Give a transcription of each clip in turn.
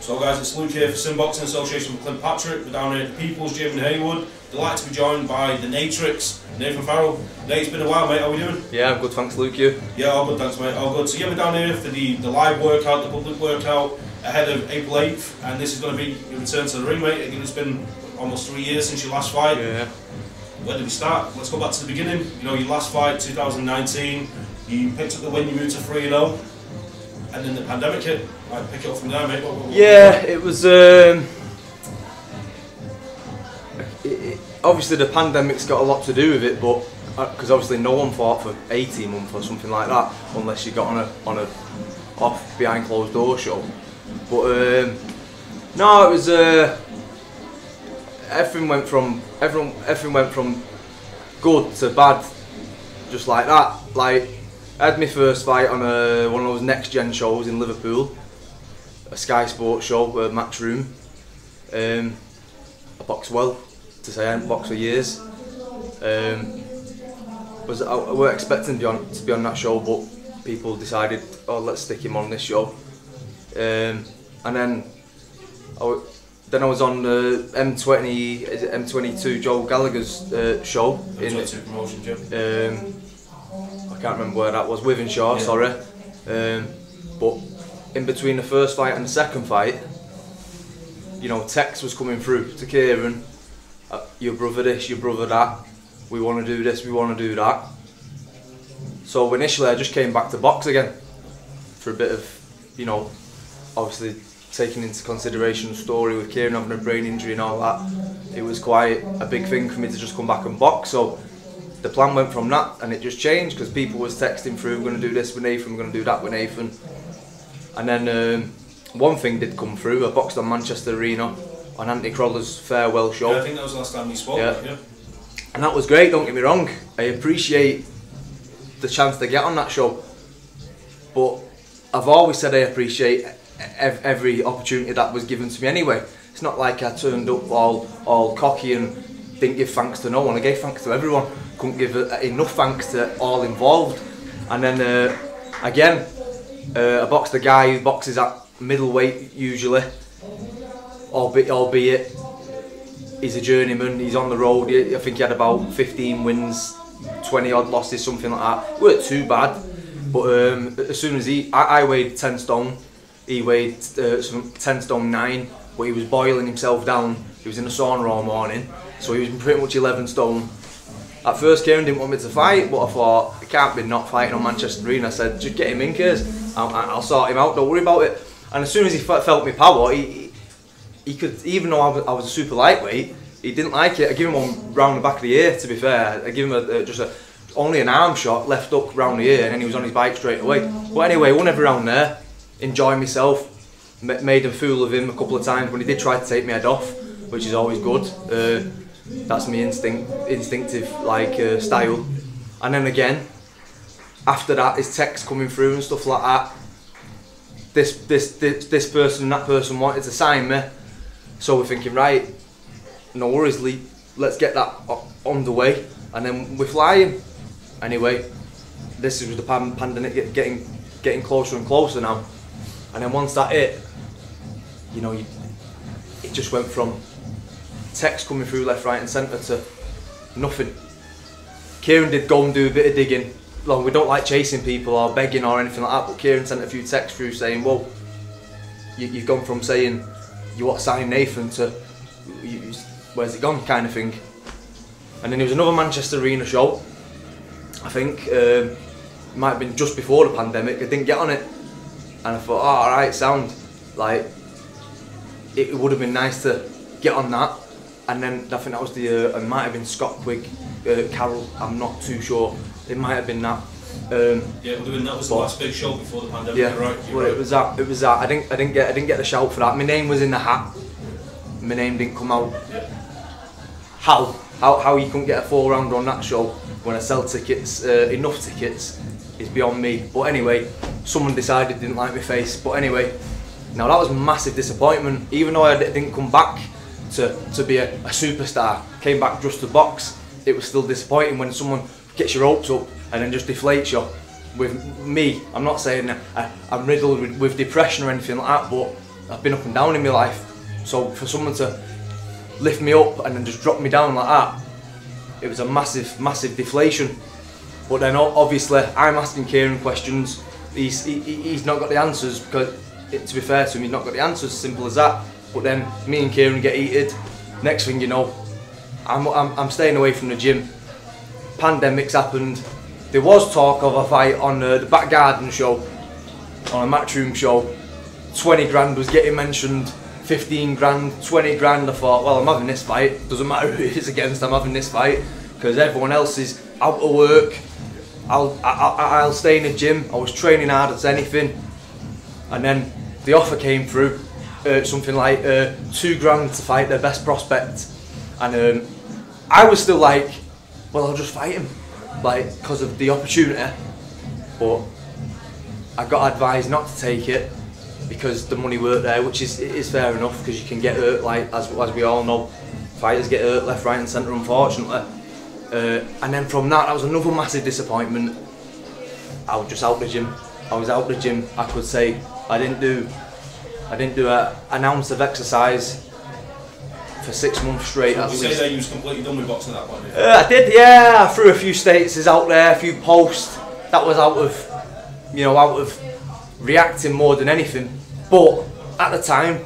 So guys, it's Luke here for SimBoxx in association with Clint Patrick. We're down here at the People's Gym in Heywood. Delighted to be joined by the Naytrix, Nathan Farrell. Nate, it's been a while, mate. How are we doing? Yeah, I'm good, thanks, Luke. You? Yeah, all good, thanks, mate. All good. So yeah, we're down here for the live workout, the public workout ahead of April 8th, and this is going to be your return to the ring, mate. I think it's been almost 3 years since your last fight. Yeah. Where did we start? Let's go back to the beginning. You know, your last fight, 2019. You picked up the win. You moved to 3-0. And then the pandemic hit. Right, pick it up from there, mate. Yeah, it was. Obviously, the pandemic's got a lot to do with it, but because obviously no one fought for 18 months or something like that, unless you got on a off behind closed door show. But no, it was. Everything went from good to bad, just like that. Like, I had my first fight on one of those next gen shows in Liverpool, a Sky Sports show, Matchroom. I boxed well, to say I hadn't boxed for years. I weren't expecting to be on that show, but people decided, oh, let's stick him on this show. And then I was on M20, is it M22, Joe Gallagher's show. ViciousPromotions, yeah. I can't remember where that was, Withenshaw, yeah. Sorry. But in between the first fight and the second fight, you know, text was coming through to Kieran, your brother this, your brother that, we want to do this, we want to do that. So initially I just came back to box again for a bit of, you know, obviously taking into consideration the story with Kieran having a brain injury and all that. It was quite a big thing for me to just come back and box. So the plan went from that, and it just changed because people was texting through, we're going to do this with Nathan, we're going to do that with Nathan. And then one thing did come through. I boxed on Manchester Arena on Anthony Croller's farewell show. Yeah, I think that was the last time we spoke. Yeah. And that was great, don't get me wrong. I appreciate the chance to get on that show, but I've always said I appreciate every opportunity that was given to me anyway. It's not like I turned up all cocky and didn't give thanks to no one. I gave thanks to everyone. Couldn't give enough thanks to all involved. And then again, I boxed a guy who boxes at middleweight usually, albeit he's a journeyman, he's on the road. I think he had about 15 wins, 20 odd losses, something like that. It weren't too bad, but as soon as I weighed 10 stone, he weighed 10 stone 9, but he was boiling himself down. He was in the sauna all morning, so he was pretty much 11 stone. At first, Kieran didn't want me to fight, but I thought, I can't be not fighting on Manchester Arena. I said, just get him in, Kiers. I'll sort him out, don't worry about it. And as soon as he felt my power, he could, even though I was a super lightweight, he didn't like it. I gave him one round the back of the ear, to be fair. I gave him only an arm shot, left hook round the ear, and then he was on his bike straight away. But anyway, won every round there, enjoyed myself, made a fool of him a couple of times when he did try to take my head off, which is always good. That's my instinctive like style. And then again, after that, his text coming through and stuff like that. This person and that person wanted to sign me, so we're thinking, right, no worries, Lee, let's get that underway, and then we're flying. Anyway, this is with the pandemic getting closer and closer now, and then once that hit, you know, it just went from text coming through left, right and centre to nothing. Kieran did go and do a bit of digging. Well, we don't like chasing people or begging or anything like that, but Kieran sent a few texts through saying, well, you've gone from saying you want to sign Nathan to where's it gone kind of thing. And then there was another Manchester Arena show, I think, it might have been just before the pandemic. I didn't get on it, and I thought, oh, alright, sound, like, it would have been nice to get on that. And then I think that was it might have been Scott Quigg, Carroll, I'm not too sure. It might have been that. Yeah, it would have been, that was the last big show before the pandemic. Yeah, right, well, it was that. It was that. I didn't get the shout for that. My name was in the hat. My name didn't come out. Yeah. How you couldn't get a 4-rounder on that show when I sell tickets, enough tickets, is beyond me. But anyway, someone decided didn't like my face. But anyway, now that was a massive disappointment. Even though I didn't come back to be a superstar, came back just to box, it was still disappointing when someone gets your hopes up and then just deflates you. With me, I'm not saying I'm riddled with depression or anything like that, but I've been up and down in my life. So for someone to lift me up and then just drop me down like that, it was a massive deflation. But then obviously I'm asking Kieran questions. He's not got the answers, because to be fair to him, he's not got the answers, simple as that. But then me and Kieran get heated. Next thing you know, I'm staying away from the gym. Pandemics happened. There was talk of a fight on the back garden show, on a Matchroom show. 20 grand was getting mentioned, 15 grand, 20 grand. I thought, well, I'm having this fight. Doesn't matter who it is against, I'm having this fight, because everyone else is out of work. I'll stay in the gym. I was training hard as anything. And then the offer came through, something like 2 grand to fight their best prospect. And I was still like, well, I'll just fight him, like, because of the opportunity. But I got advised not to take it, because the money weren't there, which is fair enough, because you can get hurt, like as we all know. Fighters get hurt left, right and centre, unfortunately. And then from that was another massive disappointment. I was just out the gym. I was out the gym. I could say I didn't do an ounce of exercise for 6 months straight. So you say that you was completely done with boxing at that point? I did, yeah. I threw a few statuses out there, a few posts. That was out of reacting more than anything. But at the time,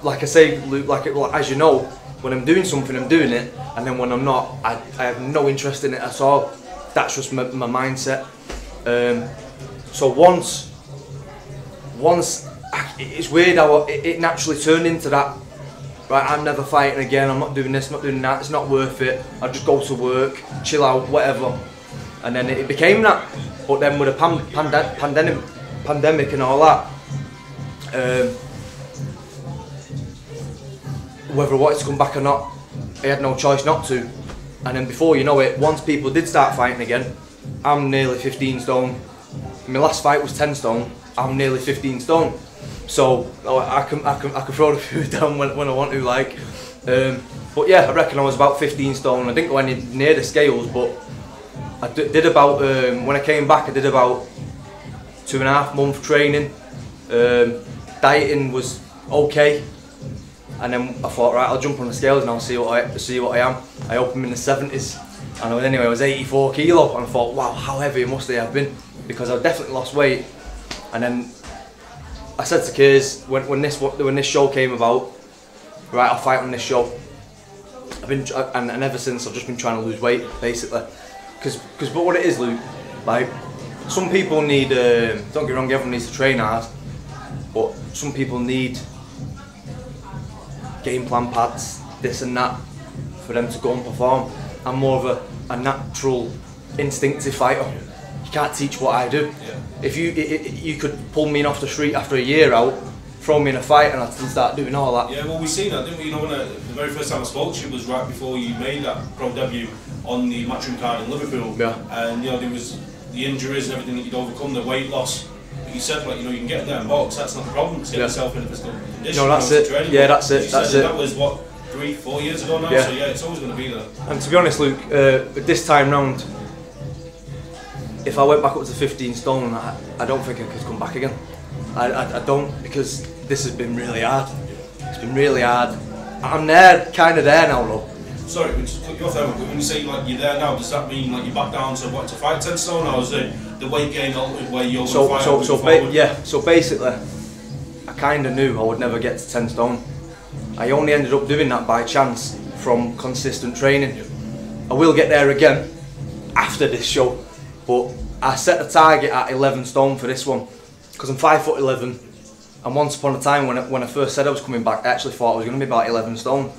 like I say, Luke, as you know, when I'm doing something, I'm doing it, and then when I'm not, I have no interest in it at all. That's just my mindset. So once it's weird how it naturally turned into that. Right, I'm never fighting again. I'm not doing this, not doing that. It's not worth it. I'll just go to work, chill out, whatever. And then it became that. But then with the pandemic and all that, whether I wanted to come back or not, I had no choice not to. And then before you know it, once people did start fighting again, I'm nearly 15 stone. My last fight was 10 stone. I'm nearly 15 stone. So I can throw the food down when I want to, like. But yeah, I reckon I was about 15 stone. I didn't go any near the scales, but I did about, when I came back, I did about 2.5 months training. Dieting was okay, and then I thought, right, I'll jump on the scales and I'll see what I am. I opened in the 70s, and I was 84 kilo, and I thought, wow, how heavy must I have been, because I definitely lost weight. And then I said to Kears, when this show came about, right, I'll fight on this show. And ever since, I've just been trying to lose weight, basically. But what it is, Luke, like, some people need, don't get me wrong, everyone needs to train hard, but some people need game plan pads, this and that, for them to go and perform. I'm more of a natural, instinctive fighter. You can't teach what I do. Yeah. If you could pull me off the street after a year out, throw me in a fight, and I'd still start doing all that. Yeah, well, we seen that, didn't we? You know, when the very first time I spoke to you was right before you made that pro debut on the Matchroom card in Liverpool. Yeah. And you know, there was the injuries and everything that you'd overcome, the weight loss. But you said, like, you know, you can get in there and box. That's not the problem. To get yourself in a physical condition. No, that's it. Training. Yeah, that's it. That's it. That was what, 3-4 years ago now. Yeah. So yeah, it's always going to be there. And to be honest, Luke, this time round, if I went back up to 15 stone, I don't think I could come back again. I don't, because this has been really hard. It's been really hard. I'm kind of there now, though. Sorry, we just cut you off there, but when you say like you're there now, does that mean like you're back down to what, to fight 10 stone, or is it the weight gain altered where you're going to fight? So basically, I kind of knew I would never get to 10 stone. I only ended up doing that by chance from consistent training. I will get there again after this show, but I set the target at 11 stone for this one, because I'm 5'11", and once upon a time when I first said I was coming back, I actually thought I was going to be about 11 stone,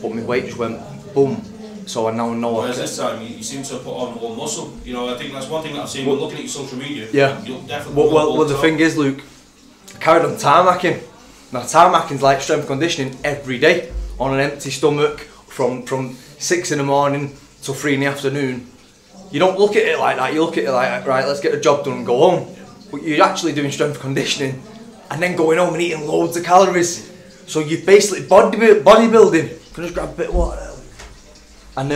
but my weight just went boom. So I now know. Whereas this time you seem to have put on more muscle. You know, I think that's one thing that I've seen. Looking at your social media, yeah. You'll definitely. Well, the thing is, Luke, I carried on tarmacking. Now tarmacking's like strength conditioning every day on an empty stomach from 6 in the morning till 3 in the afternoon. You don't look at it like that. You look at it like, right, let's get the job done and go home. But you're actually doing strength conditioning and then going home and eating loads of calories. So you're basically bodybuilding. Can I just grab a bit of water? And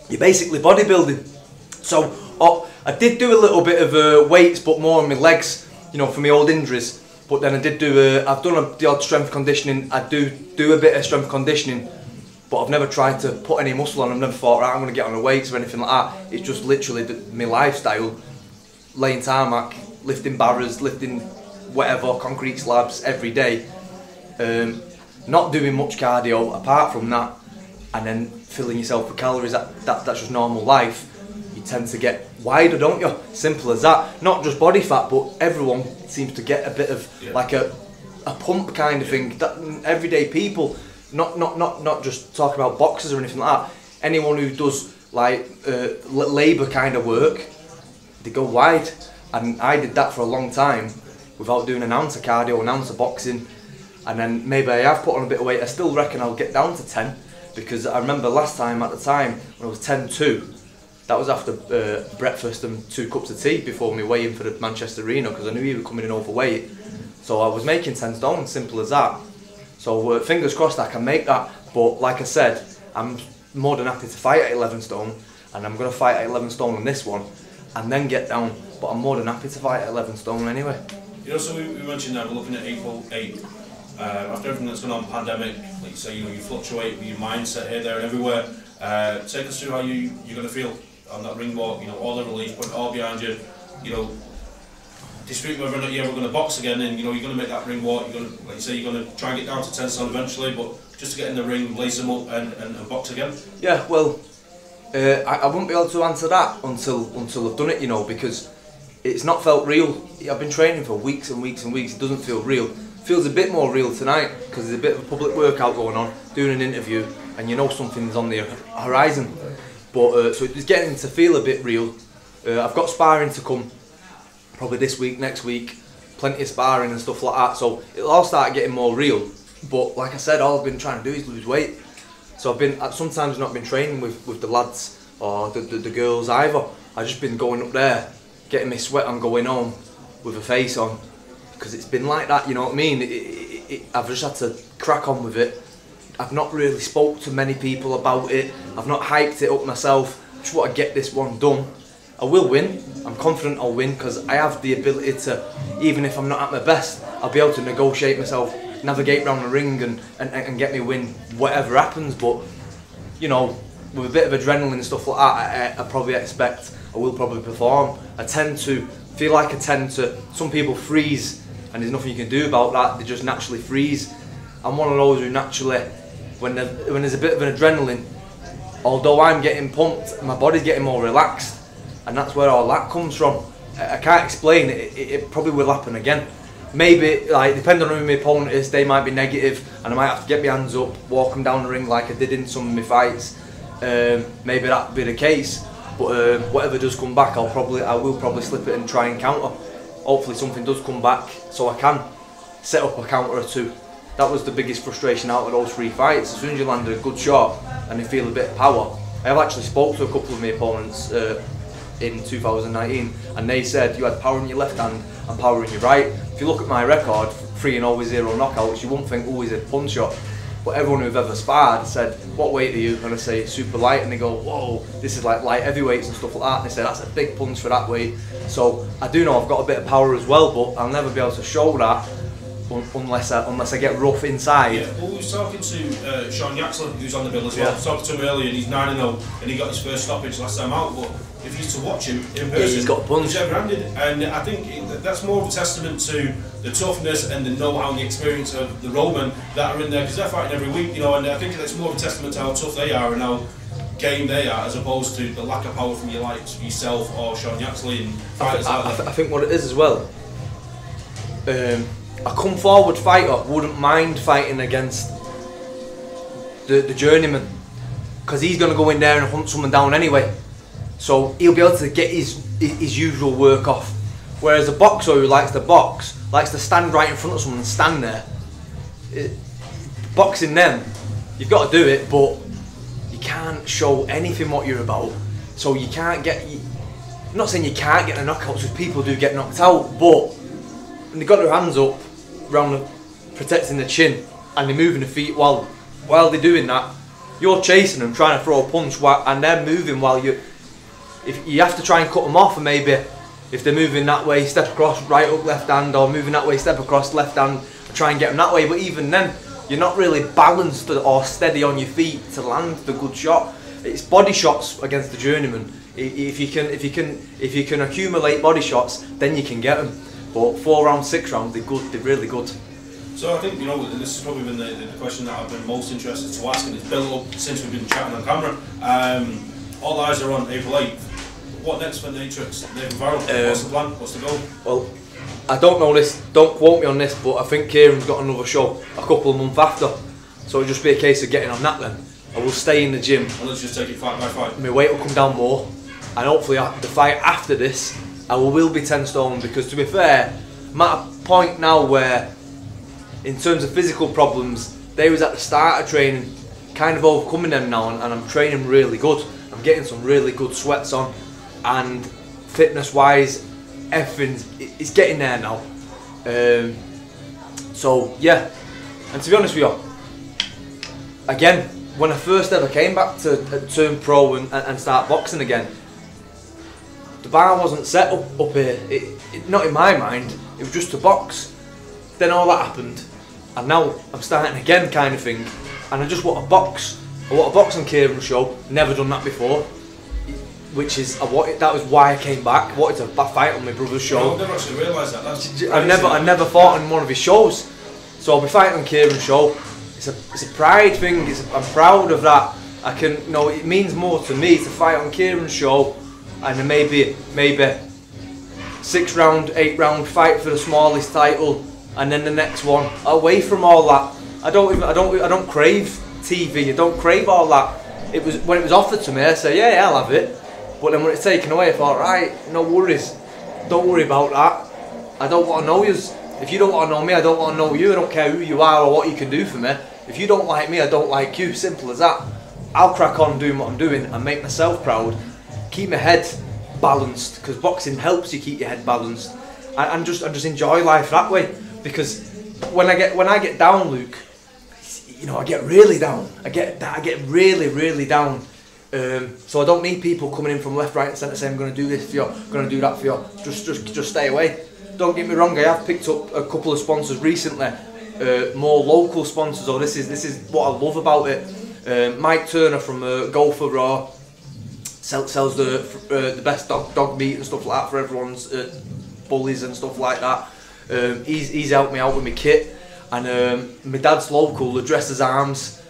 you're basically bodybuilding. So I did do a little bit of weights, but more on my legs. you know, for my old injuries. But then I did do I've done the odd strength conditioning. I do a bit of strength conditioning, but I've never tried to put any muscle on. I've never thought, right, I'm going to get on the weights or anything like that. It's just literally my lifestyle, laying tarmac, lifting barras, lifting whatever, concrete slabs every day. Not doing much cardio apart from that, and then filling yourself with calories. That's just normal life. You tend to get wider, don't you? Simple as that. Not just body fat, but everyone seems to get a bit of like a pump kind of thing. That everyday people, not just talking about boxers or anything like that. Anyone who does like labour kind of work, they go wide. And I did that for a long time without doing an ounce of cardio, an ounce of boxing. And then maybe I have put on a bit of weight. I still reckon I'll get down to 10, because I remember last time at the time when I was 10.2, that was after breakfast and 2 cups of tea before me weighing for the Manchester Arena, because I knew you were coming in overweight. So I was making 10 stone, simple as that. So fingers crossed I can make that. But like I said, I'm more than happy to fight at 11 stone, and I'm going to fight at 11 stone on this one and then get down. But I'm more than happy to fight at 11 stone anyway. You know, so we mentioned that we're looking at April 8. After everything that's going on, pandemic, like you say, you know, you fluctuate with your mindset here, there and everywhere. Take us through how you're going to feel on that ring walk, you know, all the release, put it all behind you, you know, dispute whether or not you're ever going to box again, and you know, you're going to make that ring walk, you're going to, like you say, you're going to try and get down to 10 stone eventually, but just to get in the ring, lace them up and box again. Yeah, well, I wouldn't be able to answer that until I've done it, you know, because it's not felt real. I've been training for weeks and weeks and weeks, it doesn't feel real. Feels a bit more real tonight because there's a bit of a public workout going on, doing an interview, and you know something's on the horizon. But so it's getting to feel a bit real. I've got sparring to come, probably this week, next week, plenty of sparring and stuff like that. So it'll all start getting more real. But like I said, all I've been trying to do is lose weight. So I've been sometimes not been training with the lads or the girls either. I've just been going up there, getting my sweat on, going home with a face on. Because it's been like that, you know what I mean? I've just had to crack on with it. I've not really spoke to many people about it. I've not hyped it up myself. Just want to get this one done. I will win. I'm confident I'll win because I have the ability to, even if I'm not at my best, I'll be able to negotiate myself, navigate around the ring and get me win whatever happens. But, you know, with a bit of adrenaline and stuff like that, I probably expect I will probably perform. I feel like I tend to, some people freeze, and there's nothing you can do about that, they just naturally freeze. I'm one of those who naturally, when there's a bit of an adrenaline, although I'm getting pumped, my body's getting more relaxed, and that's where all that comes from. I can't explain it, it probably will happen again. Maybe, like, depending on who my opponent is, they might be negative, and I might have to get my hands up, walk them down the ring like I did in some of my fights. Maybe that'll be the case, but whatever does come back, I will probably slip it and try and counter. Hopefully something does come back so I can set up a counter or two. That was the biggest frustration out of those 3 fights. As soon as you land a good shot and they feel a bit of power. I have actually spoke to a couple of my opponents in 2019, and they said you had power in your left hand and power in your right. If you look at my record, 3-0 with 0 knockouts, you wouldn't think, oh, he's a punch shot. But everyone who've ever sparred said, what weight are you? And I say super light, and they go, whoa, this is like light heavyweights and stuff like that. And they say that's a big punch for that weight. So I do know I've got a bit of power as well, but I'll never be able to show that unless I get rough inside. Yeah, well, we was talking to Sean Yaxley, who's on the bill as well. I was talking to him earlier, and he's 9-0, and he got his first stoppage last time out. But if you used to watch him in person, he's got a punch. He's ever-handed, and I think that's more of a testament to the toughness and the know-how and the experience of the Roman that are in there, because they're fighting every week, you know. And I think it's more of a testament to how tough they are and how game they are, as opposed to the lack of power from your likes, yourself or Sean Yaxley and fighters like that. I think what it is as well. A come forward fighter wouldn't mind fighting against the journeyman, because he's going to go in there and hunt someone down anyway, so he'll be able to get his usual work off. Whereas a boxer who likes to box likes to stand right in front of someone and stand there. Boxing them, you've got to do it, but you can't show anything what you're about, so you can't get, I'm not saying you can't get the knockouts, because people do get knocked out, but when they've got their hands up around protecting the chin and they're moving the feet while they're doing that, you're chasing them, trying to throw a punch, and they're moving while if you have to try and cut them off and maybe If they're moving that way, step across, right up, left hand, or moving that way, step across, left hand, and try and get them that way. But even then, you're not really balanced or steady on your feet to land the good shot. It's body shots against the journeyman. If you can accumulate body shots, then you can get them. But 4 rounds, 6 rounds, they're good. They're really good. So I think, you know, this has probably been the question that I've been most interested to ask, and it's built up since we've been chatting on camera. All eyes are on April 8th. What next for Naytrix? Nathan Farrell, what's the plan? What's the goal? Well, I don't know this, don't quote me on this, but I think Kieran's got another show a couple of months after. So it'll just be a case of getting on that then. I will stay in the gym. And let's just take it fight by fight. My weight will come down more, and hopefully the fight after this, I will be 10 stone, because to be fair, I'm at a point now where, in terms of physical problems, they was at the start of training, kind of overcoming them now, and I'm training really good. I'm getting some really good sweats on, and fitness wise, everything is getting there now. So yeah, and to be honest with you, again, when I first ever came back to turn pro and start boxing again, the bar wasn't set up here. Not in my mind, it was just to box. Then all that happened, and now I'm starting again, kind of thing, and I just want to box. I want to box on Kieran's show. Never done that before, which is that was why I came back. Wanted to fight on my brother's show. I never actually realised that. I never fought on one of his shows, so I'll be fighting on Kieran's show. It's a pride thing. I'm proud of that. I can, you know, it means more to me to fight on Kieran's show, and then maybe 6 round, 8 round fight for the smallest title, and then the next one away from all that. I don't crave TV. I don't crave all that. It was when it was offered to me, I said, yeah, I'll have it. But then when it's taken away, I thought, right, no worries. Don't worry about that. I don't want to know you. If you don't want to know me, I don't want to know you. I don't care who you are or what you can do for me. If you don't like me, I don't like you. Simple as that. I'll crack on doing what I'm doing and make myself proud. Keep my head balanced, because boxing helps you keep your head balanced. And just enjoy life that way. Because when I get down, Luke, you know, I get really down. I get really down. So I don't need people coming in from left, right, and centre saying, I'm going to do this for you, I'm going to do that for you. Just stay away. Don't get me wrong. I have picked up a couple of sponsors recently, more local sponsors. This is what I love about it. Mike Turner from Golfer Raw sells the best dog meat and stuff like that for everyone's bullies and stuff like that. He's helped me out with my kit, and my dad's local, the Dressers Arms,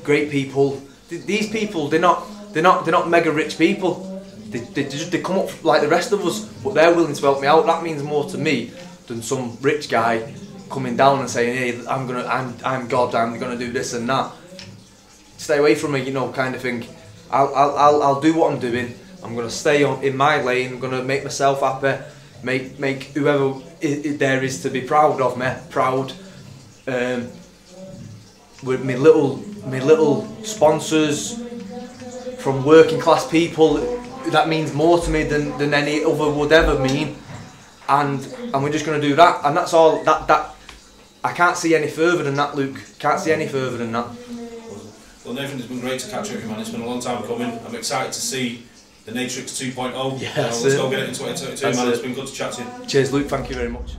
great people. These people, they're not mega rich people. They come up like the rest of us, but they're willing to help me out. That means more to me than some rich guy coming down and saying, hey, I'm God, I'm gonna do this and that. Stay away from me, you know, kind of thing. I'll do what I'm doing. I'm gonna stay in my lane. I'm gonna make myself happy. Make whoever there is to be proud of me proud. With my little sponsors from working class people, that means more to me than any other would ever mean, and we're just going to do that, and that's all. That I can't see any further than that, Luke. Can't see any further than that. Well, Nathan, it's been great to catch up with you, man. It's been a long time coming. I'm excited to see the Naytrix 2.0. Yeah, let's go get it in 2022, man. It's been good to chat to you. Cheers, Luke. Thank you very much.